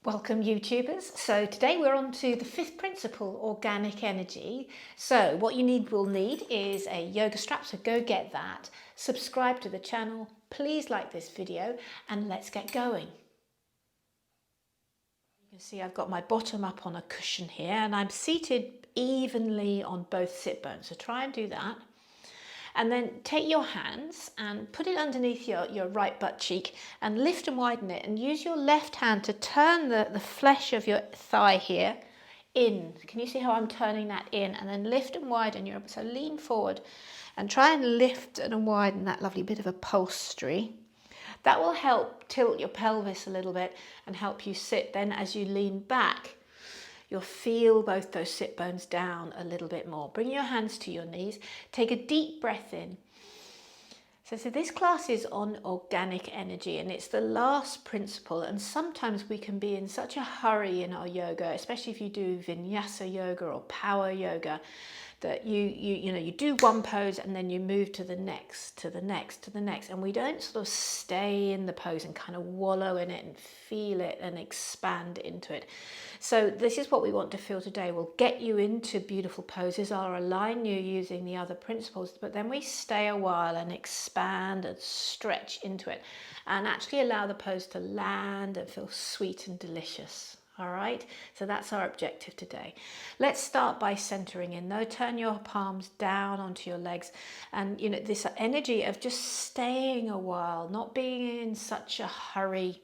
Welcome YouTubers. So today we're on to the fifth principle, organic energy. So what you will need is a yoga strap, so go get that. Subscribe to the channel, please like this video, and let's get going. You can see I've got my bottom up on a cushion here and I'm seated evenly on both sit bones. So try and do that. And then take your hands and put it underneath your right butt cheek and lift and widen it, and use your left hand to turn the flesh of your thigh here in. Can you see how I'm turning that in? And then lift and widen your, so lean forward and try and lift and widen that lovely bit of upholstery. That will help tilt your pelvis a little bit and help you sit. Then as you lean back, you'll feel both those sit bones down a little bit more. Bring your hands to your knees. Take a deep breath in. So this class is on organic energy, and it's the last principle. And sometimes we can be in such a hurry in our yoga, especially if you do vinyasa yoga or power yoga, that you do one pose and then you move to the next, to the next, to the next, and we don't sort of stay in the pose and kind of wallow in it and feel it and expand into it. So this is what we want to feel today. We'll get you into beautiful poses. I'll align you using the other principles, but then we stay a while and expand and stretch into it and actually allow the pose to land and feel sweet and delicious. All right, so that's our objective today. Let's start by centering in though. Turn your palms down onto your legs, and this energy of just staying a while, not being in such a hurry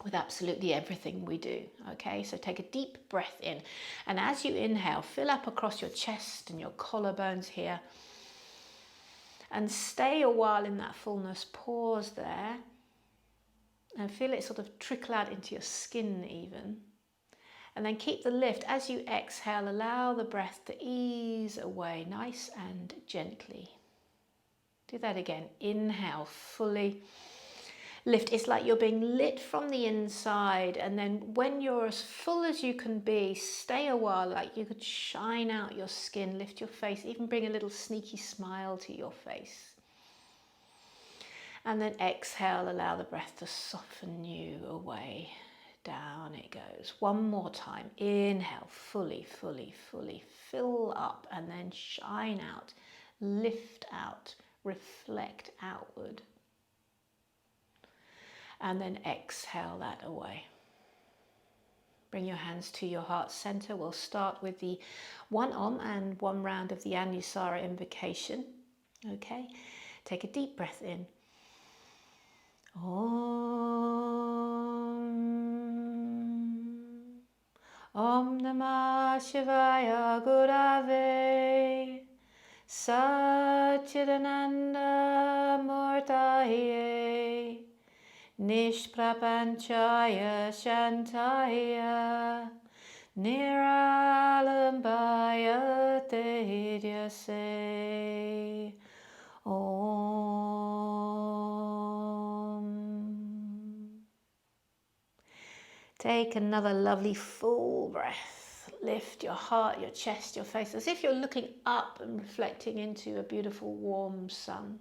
with absolutely everything we do. Okay, so take a deep breath in, and as you inhale, fill up across your chest and your collarbones here, and stay a while in that fullness. Pause there and feel it sort of trickle out into your skin even. And then keep the lift. As you exhale, allow the breath to ease away nice and gently. Do that again. Inhale, fully lift. It's like you're being lit from the inside, and then when you're as full as you can be, stay a while, like you could shine out your skin, lift your face, even bring a little sneaky smile to your face. And then exhale, allow the breath to soften you away. Down it goes. One more time. Inhale, fully, fully, fully fill up, and then shine out, lift out, reflect outward. And then exhale that away. Bring your hands to your heart center. We'll start with the one Om and one round of the Anusara invocation. Okay, take a deep breath in. Om Namah Shivaya Gurave Satchidananda Murtaye Nishprapanchaya Shantaya Niralambaya Tehidyase Om. Take another lovely full breath. Lift your heart, your chest, your face, as if you're looking up and reflecting into a beautiful warm sun.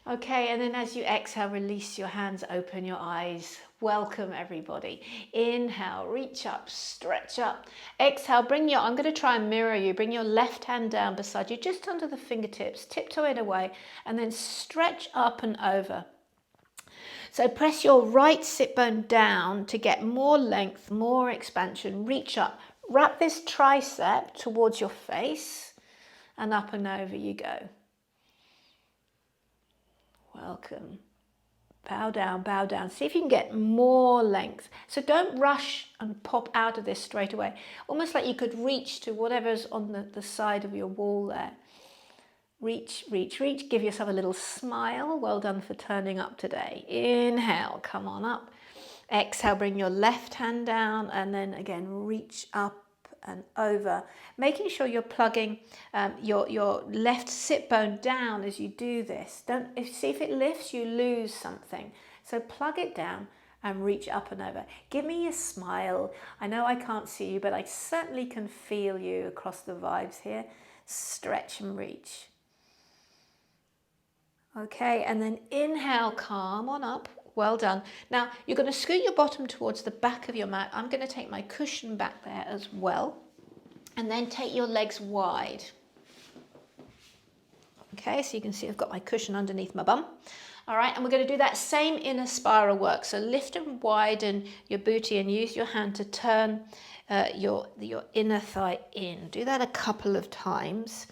Okay, and then as you exhale, release your hands, open your eyes. Welcome everybody. Inhale, reach up, stretch up. Exhale, I'm going to try and mirror you. Bring your left hand down beside you, just under the fingertips, tiptoe it away, and then stretch up and over. So press your right sit bone down to get more length, more expansion. Reach up, wrap this tricep towards your face, and up and over you go. Welcome. Bow down, bow down. See if you can get more length. So don't rush and pop out of this straight away. Almost like you could reach to whatever's on the side of your wall there. Reach, reach, reach. Give yourself a little smile. Well done for turning up today. Inhale, come on up. Exhale, bring your left hand down, and then again reach up and over, making sure you're plugging your left sit bone down as you do this. See if it lifts, you lose something. So plug it down and reach up and over. Give me a smile. I know I can't see you, but I certainly can feel you across the vibes here. Stretch and reach. Okay, and then inhale, come on up. Well done. Now you're going to scoot your bottom towards the back of your mat. I'm going to take my cushion back there as well. And then take your legs wide. Okay, so you can see I've got my cushion underneath my bum. All right, and we're going to do that same inner spiral work. So lift and widen your booty and use your hand to turn your inner thigh in. Do that a couple of times.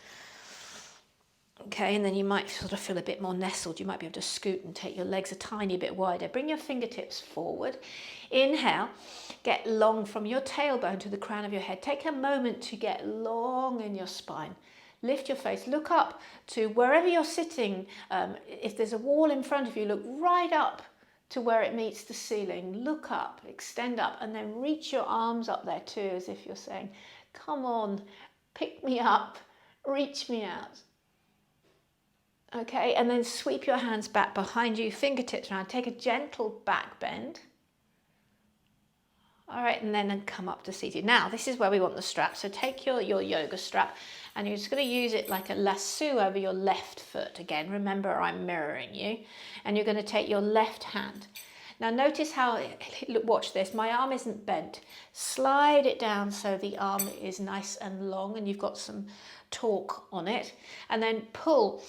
Okay, and then you might sort of feel a bit more nestled. You might be able to scoot and take your legs a tiny bit wider. Bring your fingertips forward. Inhale, get long from your tailbone to the crown of your head. Take a moment to get long in your spine. Lift your face, look up to wherever you're sitting. If there's a wall in front of you, look right up to where it meets the ceiling. Look up, extend up, and then reach your arms up there too, as if you're saying, come on, pick me up, reach me out. Okay, and then sweep your hands back behind you, fingertips around, take a gentle back bend. All right, and then come up to seated. Now, this is where we want the strap. So take your yoga strap and you're just going to use it like a lasso over your left foot. Again, remember I'm mirroring you. And you're going to take your left hand. Now notice how, watch this, my arm isn't bent. Slide it down so the arm is nice and long and you've got some torque on it. And then pull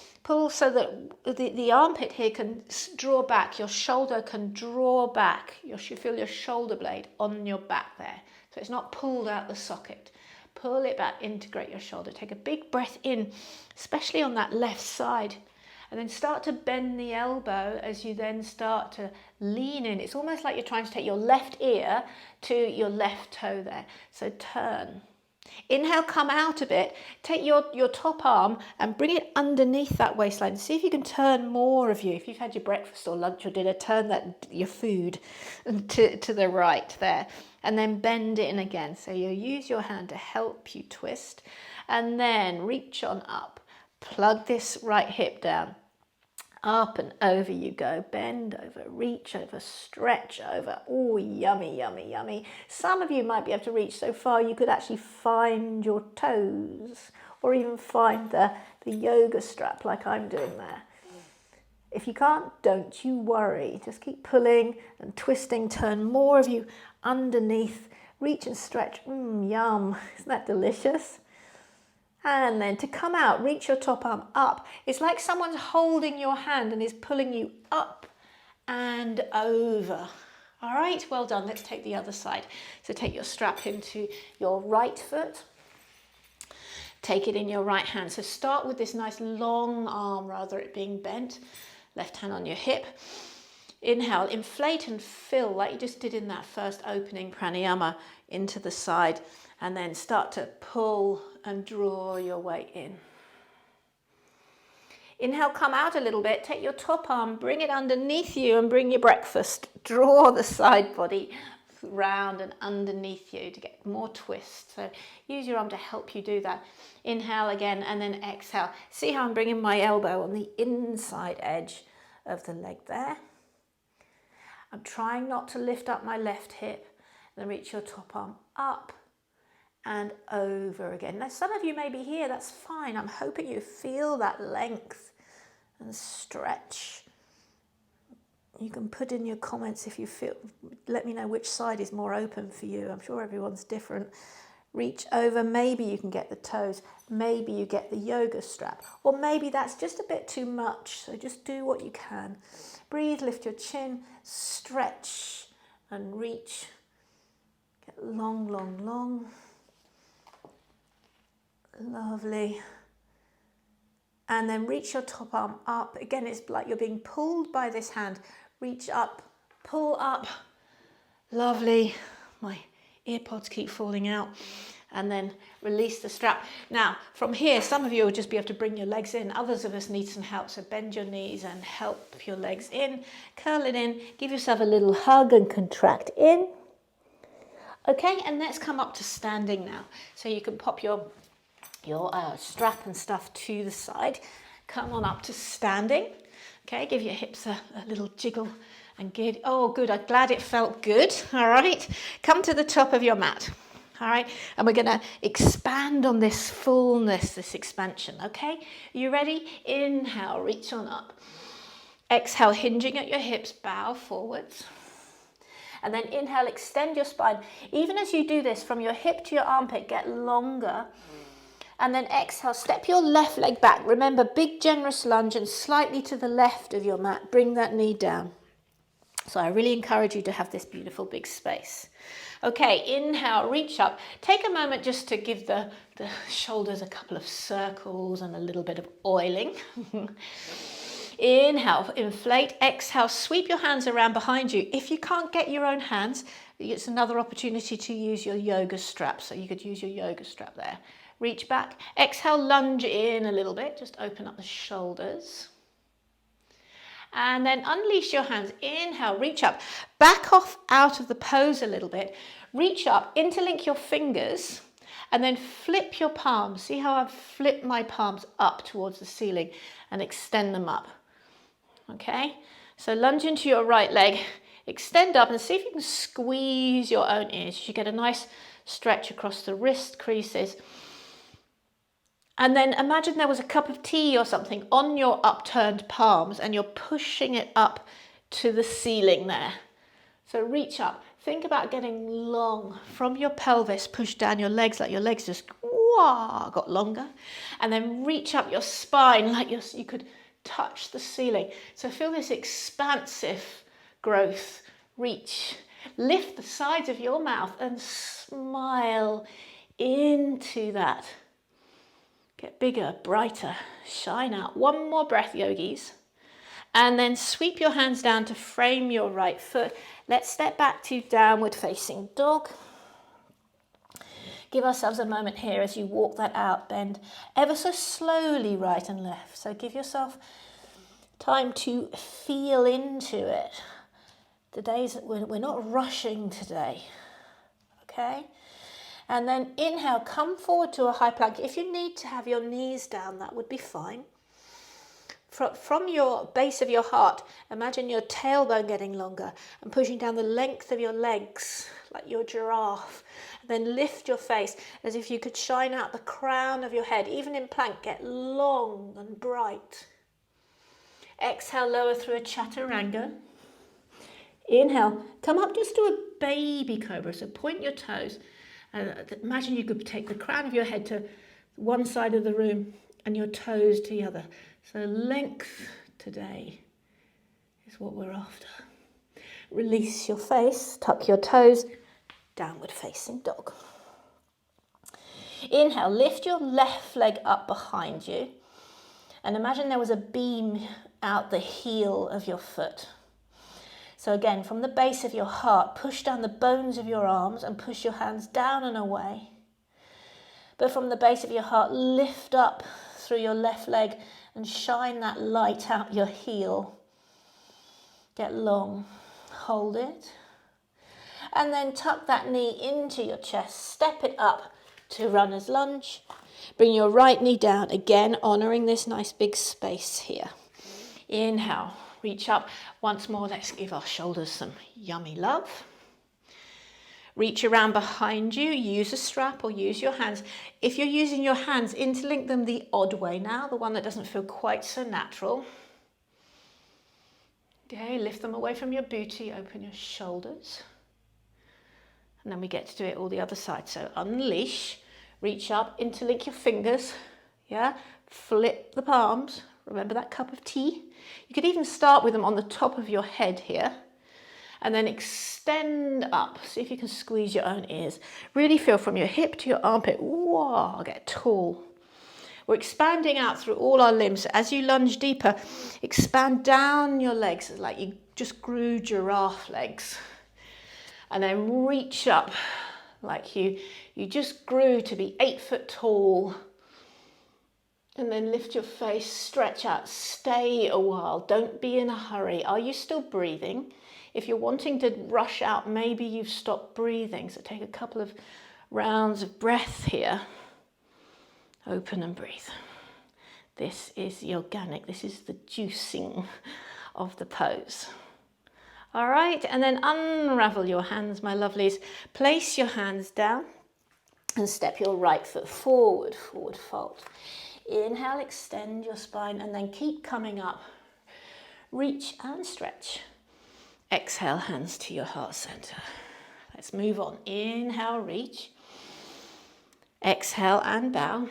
so that the armpit here can draw back, your shoulder can draw back. You feel your shoulder blade on your back there. So it's not pulled out the socket. Pull it back, integrate your shoulder. Take a big breath in, especially on that left side. And then start to bend the elbow as you then start to lean in. It's almost like you're trying to take your left ear to your left toe there. So turn. Inhale, come out a bit. Take your top arm and bring it underneath that waistline. See if you can turn more of you. If you've had your breakfast or lunch or dinner, turn your food to the right there. And then bend it in again. So you use your hand to help you twist. And then reach on up. Plug this right hip down. Up and over you go. Bend over, reach over, stretch over. Oh, yummy, yummy, yummy. Some of you might be able to reach so far you could actually find your toes or even find the yoga strap like I'm doing there. If you can't, don't you worry. Just keep pulling and twisting. Turn more of you underneath. Reach and stretch. Yum. Isn't that delicious? And then to come out, reach your top arm up. It's like someone's holding your hand and is pulling you up and over. All right, well done. Let's take the other side. So take your strap into your right foot. Take it in your right hand. So start with this nice long arm rather it being bent. Left hand on your hip. Inhale, inflate and fill like you just did in that first opening pranayama into the side. And then start to pull and draw your way in. Inhale, come out a little bit. Take your top arm, bring it underneath you and bring your breakfast. Draw the side body round and underneath you to get more twist. So use your arm to help you do that. Inhale again and then exhale. See how I'm bringing my elbow on the inside edge of the leg there. I'm trying not to lift up my left hip. Then reach your top arm up and over again. Now some of you may be here, that's fine. I'm hoping you feel that length and stretch. You can put in your comments if you feel, let me know which side is more open for you. I'm sure everyone's different. Reach over, maybe you can get the toes, maybe you get the yoga strap, or maybe that's just a bit too much, so just do what you can. Breathe, lift your chin, stretch and reach. Get long, long, long. Lovely. And then reach your top arm up. Again, it's like you're being pulled by this hand. Reach up, pull up. Lovely. My earpods keep falling out. And then release the strap. Now, from here, some of you will just be able to bring your legs in. Others of us need some help. So bend your knees and help your legs in. Curl it in. Give yourself a little hug and contract in. Okay, and let's come up to standing now. So you can pop your strap and stuff to the side. Come on up to standing. Okay, give your hips a little jiggle and good. Oh, good. I'm glad it felt good. All right. Come to the top of your mat. All right. And we're going to expand on this fullness, this expansion. Okay. Are you ready? Inhale, reach on up. Exhale, hinging at your hips, bow forwards. And then inhale, extend your spine. Even as you do this, from your hip to your armpit, get longer. And then exhale, step your left leg back. Remember, big generous lunge and slightly to the left of your mat. Bring that knee down. So I really encourage you to have this beautiful big space. Okay, inhale, reach up. Take a moment just to give the shoulders a couple of circles and a little bit of oiling. Inhale, inflate. Exhale, sweep your hands around behind you. If you can't get your own hands, it's another opportunity to use your yoga strap. So you could use your yoga strap there. Reach back. Exhale, lunge in a little bit. Just open up the shoulders. And then unleash your hands. Inhale, reach up. Back off out of the pose a little bit. Reach up, interlink your fingers, and then flip your palms. See how I've flipped my palms up towards the ceiling and extend them up. Okay, so lunge into your right leg, extend up and see if you can squeeze your own ears. You get a nice stretch across the wrist creases. And then imagine there was a cup of tea or something on your upturned palms and you're pushing it up to the ceiling there. So reach up. Think about getting long from your pelvis, push down your legs like your legs just got longer. And then reach up your spine like you could touch the ceiling. So feel this expansive growth. Reach. Lift the sides of your mouth and smile into that. Get bigger, brighter, shine out. One more breath, yogis. And then sweep your hands down to frame your right foot. Let's step back to downward facing dog. Give ourselves a moment here as you walk that out. Bend ever so slowly right and left. So give yourself time to feel into it. We're not rushing today. Okay? And then inhale, come forward to a high plank. If you need to have your knees down, that would be fine. From your base of your heart, imagine your tailbone getting longer and pushing down the length of your legs like your giraffe. And then lift your face as if you could shine out the crown of your head. Even in plank, get long and bright. Exhale, lower through a chaturanga. Inhale, come up just to a baby cobra. So point your toes. Imagine you could take the crown of your head to one side of the room and your toes to the other. So length today is what we're after. Release your face, tuck your toes, downward facing dog. Inhale, lift your left leg up behind you and imagine there was a beam out the heel of your foot. So again, from the base of your heart, push down the bones of your arms and push your hands down and away. But from the base of your heart, lift up through your left leg and shine that light out your heel. Get long, hold it. And then tuck that knee into your chest, step it up to runner's lunge. Bring your right knee down, again honouring this nice big space here. Inhale, reach up. Once more, let's give our shoulders some yummy love. Reach around behind you, use a strap or use your hands. If you're using your hands, interlink them the odd way now, the one that doesn't feel quite so natural. Okay, lift them away from your booty, open your shoulders. And then we get to do it all the other side. So unleash, reach up, interlink your fingers, yeah, flip the palms. Remember that cup of tea? You could even start with them on the top of your head here. And then extend up. See if you can squeeze your own ears. Really feel from your hip to your armpit. Whoa, get tall. We're expanding out through all our limbs. As you lunge deeper, expand down your legs like you just grew giraffe legs. And then reach up like you just grew to be 8 foot tall. And then lift your face, stretch out, stay a while. Don't be in a hurry. Are you still breathing? If you're wanting to rush out, maybe you've stopped breathing. So take a couple of rounds of breath here. Open and breathe. This is the organic, this is the juicing of the pose. All right, and then unravel your hands, my lovelies. Place your hands down and step your right foot forward, forward fold. Inhale, extend your spine and then keep coming up. reach and stretch. Exhale, hands to your heart center. Let's move on. Inhale, reach. Exhale and bow.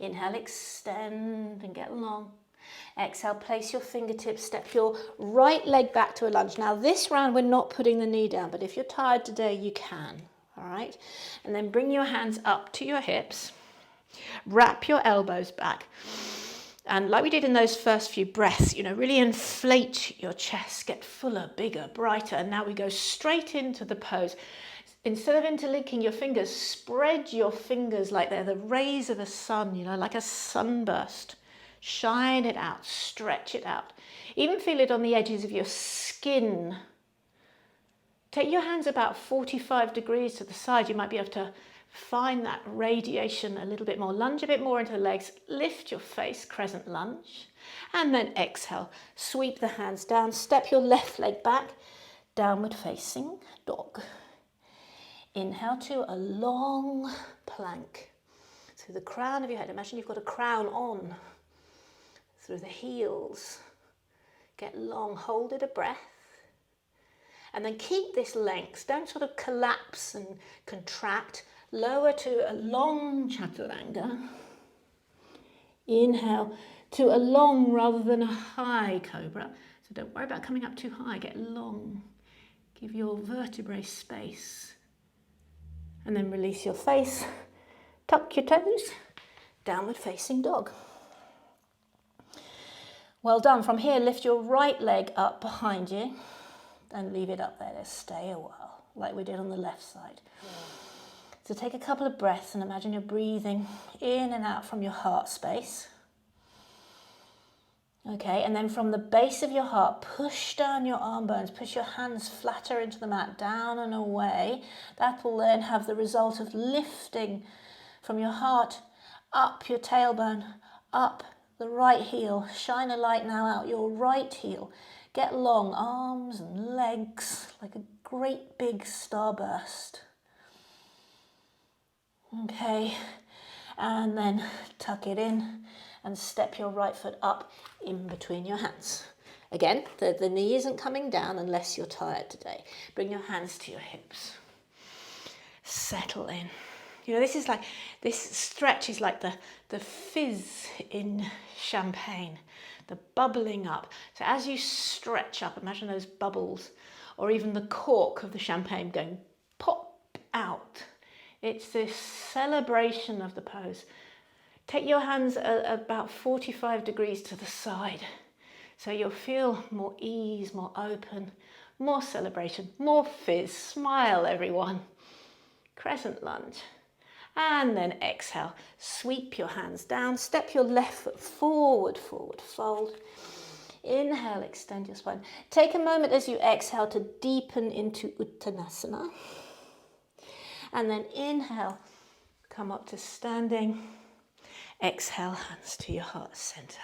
Inhale, extend and get long. Exhale, place your fingertips, step your right leg back to a lunge. Now this round we're not putting the knee down, but if you're tired today, you can, all right? And then bring your hands up to your hips, wrap your elbows back. And like we did in those first few breaths, really inflate your chest, get fuller, bigger, brighter. And now we go straight into the pose. Instead of interlinking your fingers, spread your fingers like they're the rays of a sun, like a sunburst. Shine it out, stretch it out. Even feel it on the edges of your skin. Take your hands about 45 degrees to the side. You might be able to find that radiation a little bit more. Lunge a bit more into the legs. Lift your face, crescent lunge. And then exhale. Sweep the hands down. Step your left leg back. Downward facing dog. Inhale to a long plank. Through the crown of your head. Imagine you've got a crown on. Through the heels. Get long. Hold it a breath. And then keep this length. Don't sort of collapse and contract. Lower to a long chaturanga. Inhale to a long rather than a high cobra. So don't worry about coming up too high. Get long. Give your vertebrae space. And then release your face. Tuck your toes. Downward facing dog. Well done. From here, lift your right leg up behind you. And leave it up there. Let's stay a while, like we did on the left side. So take a couple of breaths and imagine you're breathing in and out from your heart space. Okay, and then from the base of your heart, push down your arm bones, push your hands flatter into the mat, down and away. That will then have the result of lifting from your heart, up your tailbone, up the right heel. Shine a light now out your right heel. Get long arms and legs like a great big starburst. Okay, and then tuck it in and step your right foot up in between your hands. Again, the knee isn't coming down unless you're tired today. Bring your hands to your hips. Settle in. This stretch is like the fizz in champagne, the bubbling up. So as you stretch up, imagine those bubbles, or even the cork of the champagne going pop out. It's this celebration of the pose. Take your hands about 45 degrees to the side. So you'll feel more ease, more open, more celebration, more fizz. Smile, everyone. Crescent lunge. And then exhale. Sweep your hands down. Step your left foot forward, forward, fold. Inhale, extend your spine. Take a moment as you exhale to deepen into Uttanasana. And then inhale, come up to standing. Exhale, hands to your heart center.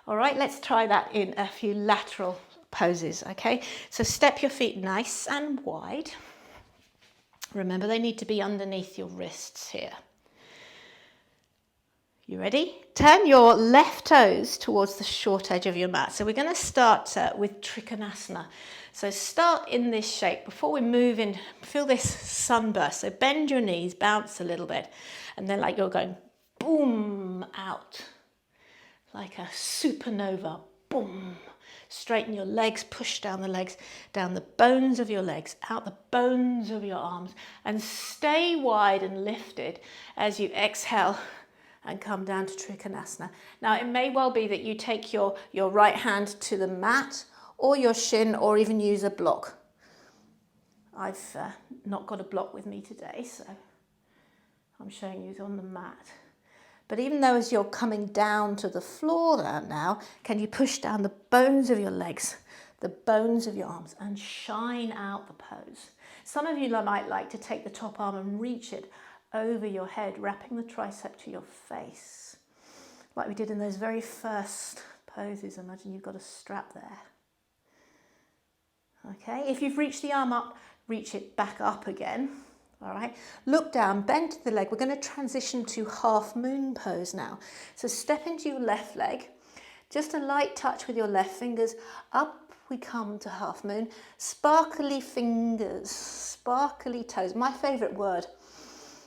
All right, let's try that in a few lateral poses, okay? So step your feet nice and wide. Remember, they need to be underneath your wrists here. You ready? Turn your left toes towards the short edge of your mat. So we're going to start with Trikonasana. So start in this shape. Before we move in, feel this sunburst. So bend your knees, bounce a little bit, and then like you're going boom out, like a supernova, boom. Straighten your legs, push down the legs, down the bones of your legs, out the bones of your arms, and stay wide and lifted as you exhale and come down to Trikonasana. Now, it may well be that you take your right hand to the mat or your shin, or even use a block. I've not got a block with me today, so I'm showing you on the mat. But even though as you're coming down to the floor now, can you push down the bones of your legs, the bones of your arms, and shine out the pose? Some of you might like to take the top arm and reach it over your head, wrapping the tricep to your face, like we did in those very first poses. Imagine you've got a strap there. Okay, if you've reached the arm up, reach it back up again. All right, look down, bend the leg. We're going to transition to half moon pose now. So step into your left leg, Just a light touch with your left fingers. Up we come to half moon. Sparkly fingers, sparkly toes. My favourite word,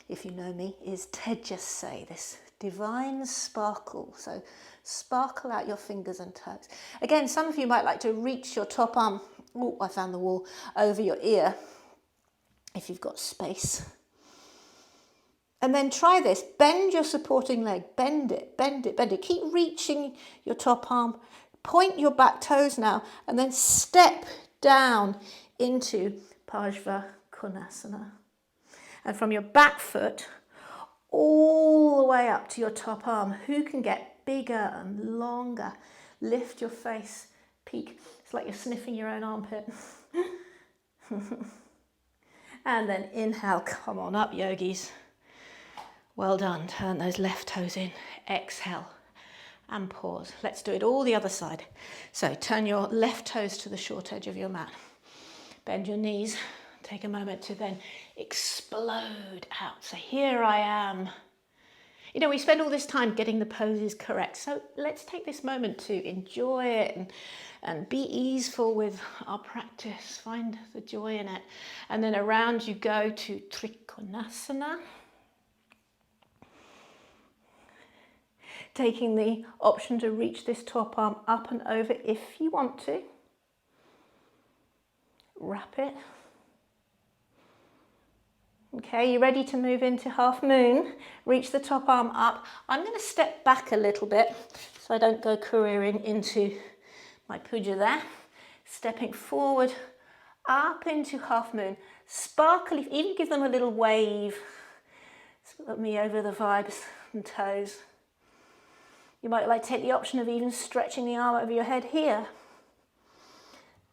if you know me, is Tejase, this divine sparkle. So sparkle out your fingers and toes. Again, some of you might like to reach your top arm, oh, I found the wall, over your ear, if you've got space. And then try this, bend your supporting leg, bend it, bend it, bend it. Keep reaching your top arm, point your back toes now, and then step down into Upavistha Konasana. And from your back foot, all the way up to your top arm. Who can get bigger and longer? Lift your face, peek. It's like you're sniffing your own armpit. And then inhale, come on up, yogis. Well done, turn those left toes in. Exhale and pause. Let's do it all the other side. So turn your left toes to the short edge of your mat. Bend your knees. Take a moment to then explode out. So here I am. You know, we spend all this time getting the poses correct. So let's take this moment to enjoy it and be easeful with our practice. Find the joy in it. And then around you go to Trikonasana. Taking the option to reach this top arm up and over if you want to. Wrap it. Okay, you ready to move into half moon? Reach the top arm up. I'm going to step back a little bit so I don't go careering into my puja there. Stepping forward, up into half moon. Sparkly, even give them a little wave. Let me over the vibes and toes. You might like to take the option of even stretching the arm over your head here.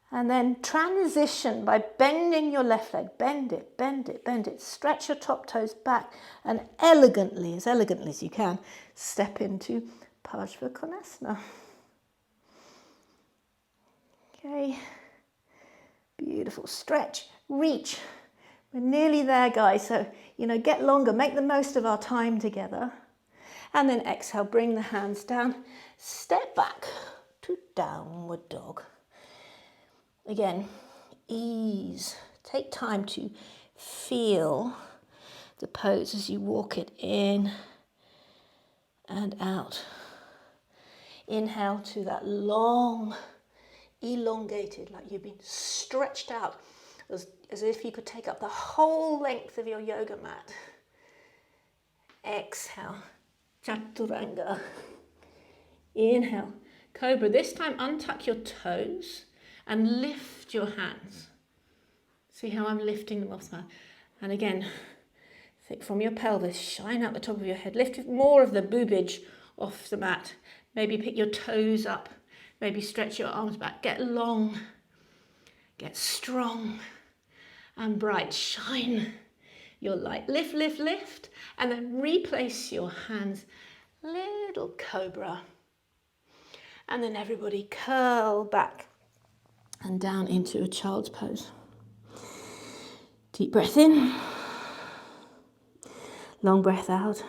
And then transition by bending your left leg. Bend it, bend it, bend it. Stretch your top toes back and elegantly as you can, step into Upavistha Konasana. Okay, beautiful. Stretch, reach. We're nearly there, guys. So, get longer. Make the most of our time together. And then exhale, bring the hands down. Step back to downward dog. Again, ease. Take time to feel the pose as you walk it in and out. Inhale to that long, elongated, like you've been stretched out, as if you could take up the whole length of your yoga mat. Exhale, chaturanga. Inhale, cobra. This time untuck your toes and lift your hands. See how I'm lifting them off the mat. And again, think from your pelvis, shine out the top of your head. Lift more of the boobage off the mat. Maybe pick your toes up. Maybe stretch your arms back. Get long. Get strong and bright. Shine your light. Lift, lift, lift. And then replace your hands. Little cobra. And then everybody curl back and down into a child's pose. Deep breath in. Long breath out.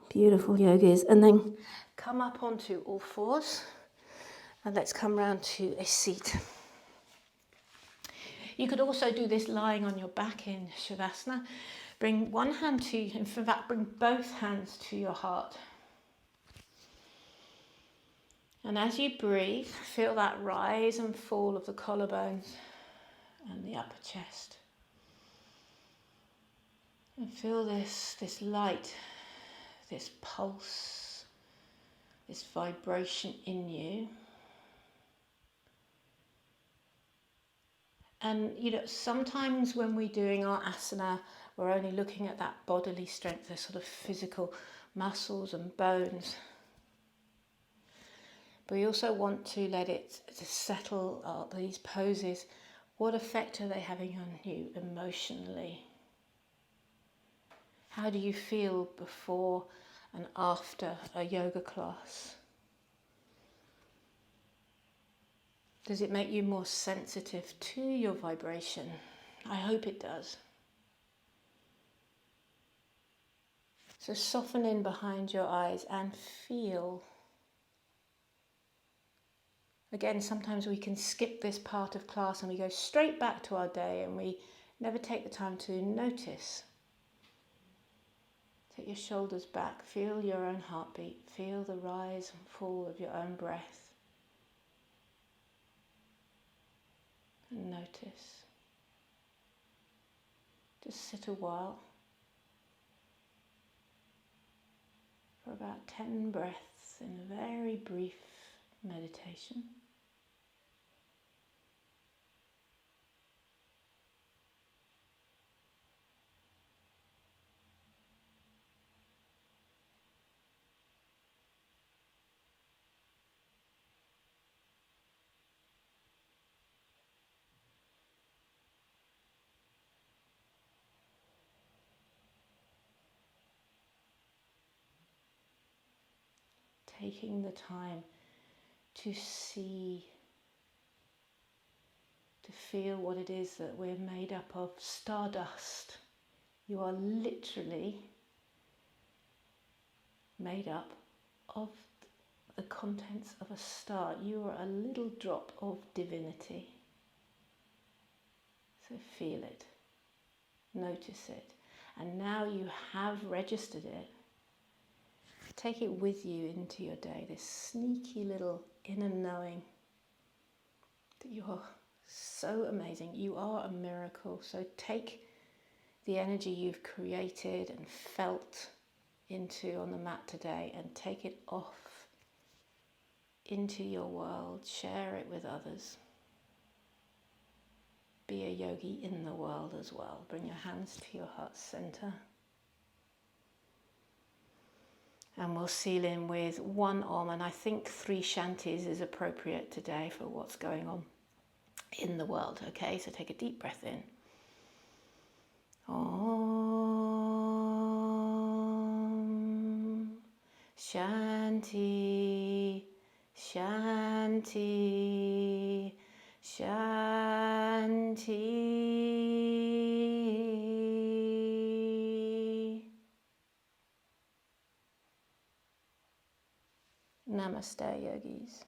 Beautiful yogis. And then come up onto all fours. And let's come round to a seat. You could also do this lying on your back in Savasana. Bring one hand to, in fact, bring both hands to your heart. And as you breathe, feel that rise and fall of the collarbones and the upper chest. And feel this light, this pulse, this vibration in you. And sometimes when we're doing our asana, we're only looking at that bodily strength, the sort of physical muscles and bones. But we also want to let it settle these poses. What effect are they having on you emotionally? How do you feel before and after a yoga class? Does it make you more sensitive to your vibration? I hope it does. So soften in behind your eyes and feel. Again, sometimes we can skip this part of class and we go straight back to our day and we never take the time to notice. Take your shoulders back, feel your own heartbeat, feel the rise and fall of your own breath. And notice. Just sit a while for about 10 breaths in a very brief meditation. Taking the time to see, to feel what it is that we're made up of. Stardust. You are literally made up of the contents of a star. You are a little drop of divinity. So feel it, notice it, and now you have registered it. Take it with you into your day, this sneaky little inner knowing that you are so amazing. You are a miracle. So take the energy you've created and felt into on the mat today and take it off into your world. Share it with others. Be a yogi in the world as well. Bring your hands to your heart center. And we'll seal in with one Om, and I think 3 Shantis is appropriate today for what's going on in the world. Okay, so take a deep breath in. Om Shanti, Shanti, Shanti. Namaste, yogis.